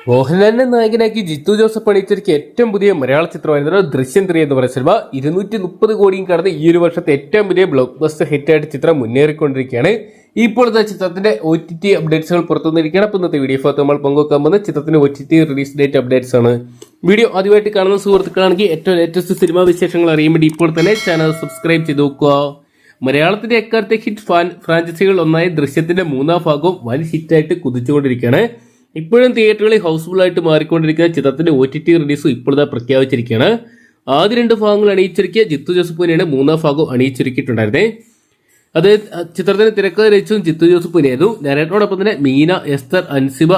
മോഹൻലാലിനെ നായകനാക്കി ജിത്തു ജോസഫ് അണിയിച്ചൊരുക്കിയ ഏറ്റവും പുതിയ മലയാള ചിത്രമായിരുന്നു ദൃശ്യം 3 എന്ന് പറയുന്ന സിനിമ. 230 കോടിയും കടന്ന് ഈ ഒരു വർഷത്തെ ഏറ്റവും വലിയ ബ്ലോക്ക് ബസ്റ്റർ ഹിറ്റായിട്ട് ചിത്രം മുന്നേറിക്കൊണ്ടിരിക്കുകയാണ്. ഇപ്പോഴത്തെ ചിത്രത്തിന്റെ OTT അപ്ഡേറ്റ്സുകൾ പുറത്തുവന്നിരിക്കുകയാണ്. അപ്പോൾ ഇന്നത്തെ വീഡിയോ ഭാഗത്ത് നമ്മൾ പങ്കുവെക്കാൻ പോകുന്ന ചിത്രത്തിന്റെ OTT റിലീസ് ഡേറ്റ് അപ്ഡേറ്റ്സ് ആണ്. വീഡിയോ ആദ്യമായിട്ട് കാണുന്ന സുഹൃത്തുക്കളാണെങ്കിൽ ഏറ്റവും ലേറ്റസ്റ്റ് സിനിമാ വിശേഷങ്ങൾ അറിയാൻ വേണ്ടി ഇപ്പോൾ തന്നെ ചാനൽ സബ്സ്ക്രൈബ് ചെയ്ത് നോക്കുക. മലയാളത്തിന്റെ എക്കാലത്തെ ഹിറ്റ് ഫ്രാഞ്ചൈസികൾ ഒന്നായ ദൃശ്യത്തിന്റെ 3ാം ഭാഗവും വൻ ഹിറ്റായിട്ട് കുതിച്ചുകൊണ്ടിരിക്കുകയാണ്. ഇപ്പോഴും തിയേറ്ററുകളിൽ ഹൗസ്ഫുൾ ആയിട്ട് മാറിക്കൊണ്ടിരിക്കുന്ന ചിത്രത്തിന്റെ OTT റിലീസും ഇപ്പോഴത്തെ പ്രഖ്യാപിച്ചിരിക്കുകയാണ്. ആദ്യ 2 ഭാഗങ്ങൾ അണിയിച്ചൊരുക്കിയ ജിത്തു ജോസഫ് തന്നെയാണ് 3ാം ഭാഗം അണിയിച്ചൊരുക്കിയിട്ടുണ്ടായിരുന്നത്. അത് ചിത്രത്തിന് തിരക്കഥ രചിച്ചതും ജിത്തു ജോസഫ് തന്നെയായിരുന്നു. നരേറ്ററോടൊപ്പം തന്നെ മീന, എസ്തർ, അൻസിബ,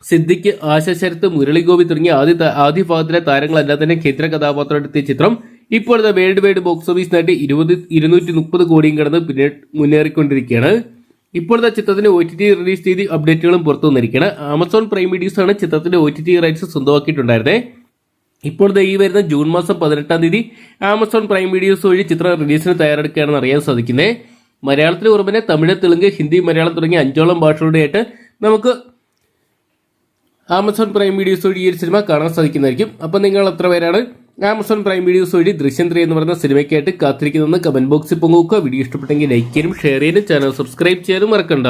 സിദ്ദിഖ്, ആശ ശരത്ത്, മുരളിഗോപി തുടങ്ങിയ ആദ്യ ഭാഗത്തിലെ താരങ്ങളെല്ലാം തന്നെ കേന്ദ്ര കഥാപാത്രമെടുത്തിയ ചിത്രം ഇപ്പോഴത്തെ വേൾഡ് വൈഡ് ബോക്സ് ഓഫീസ് നേടി 230 കോടിയും കടന്ന് മുന്നേറിക്കൊണ്ടിരിക്കുകയാണ്. ഇപ്പോഴത്തെ ചിത്രത്തിന്റെ OTT റിലീസ് തീയതി അപ്ഡേറ്റുകളും പുറത്തു വന്നിരിക്കുകയാണ്. ആമസോൺ പ്രൈം വീഡിയോസ് ആണ് ചിത്രത്തിന്റെ OTT റൈറ്റ്സ് സ്വന്തമാക്കിയിട്ടുണ്ടായിരുന്നത്. ഇപ്പോഴത്തെ ഈ വരുന്ന ജൂൺ മാസം 18-ാം തീയതി ആമസോൺ പ്രൈം വീഡിയോസ് വഴി ചിത്രം റിലീസിന് തയ്യാറെടുക്കുകയാണെന്ന് അറിയാൻ സാധിക്കുന്നത്. മലയാളത്തിന് പുറമെ തമിഴ്, തെലുങ്ക്, ഹിന്ദി, മലയാളം തുടങ്ങിയ 5ഓളം ഭാഷകളുടെയായിട്ട് നമുക്ക് ആമസോൺ പ്രൈം വീഡിയോസ് വഴി ഈ ഒരു സിനിമ കാണാൻ സാധിക്കുന്നതായിരിക്കും. അപ്പം നിങ്ങൾ എത്ര പേരാണ് ആമസോൺ പ്രൈം വീഡിയോസ് വഴി ദൃശ്യം 3 എന്ന് പറയുന്ന സിനിമയ്ക്കായിട്ട് കാത്തിരിക്കുന്നതെന്ന് കമന്റ് ബോക്സിൽ പങ്കുവെക്കുക. വീഡിയോ ഇഷ്ടപ്പെട്ടെങ്കിൽ ലൈക്ക് ചെയ്യാനും ഷെയർ ചെയ്യാനും ചാനൽ സബ്സ്ക്രൈബ് ചെയ്യാനും മറക്കണ്ട.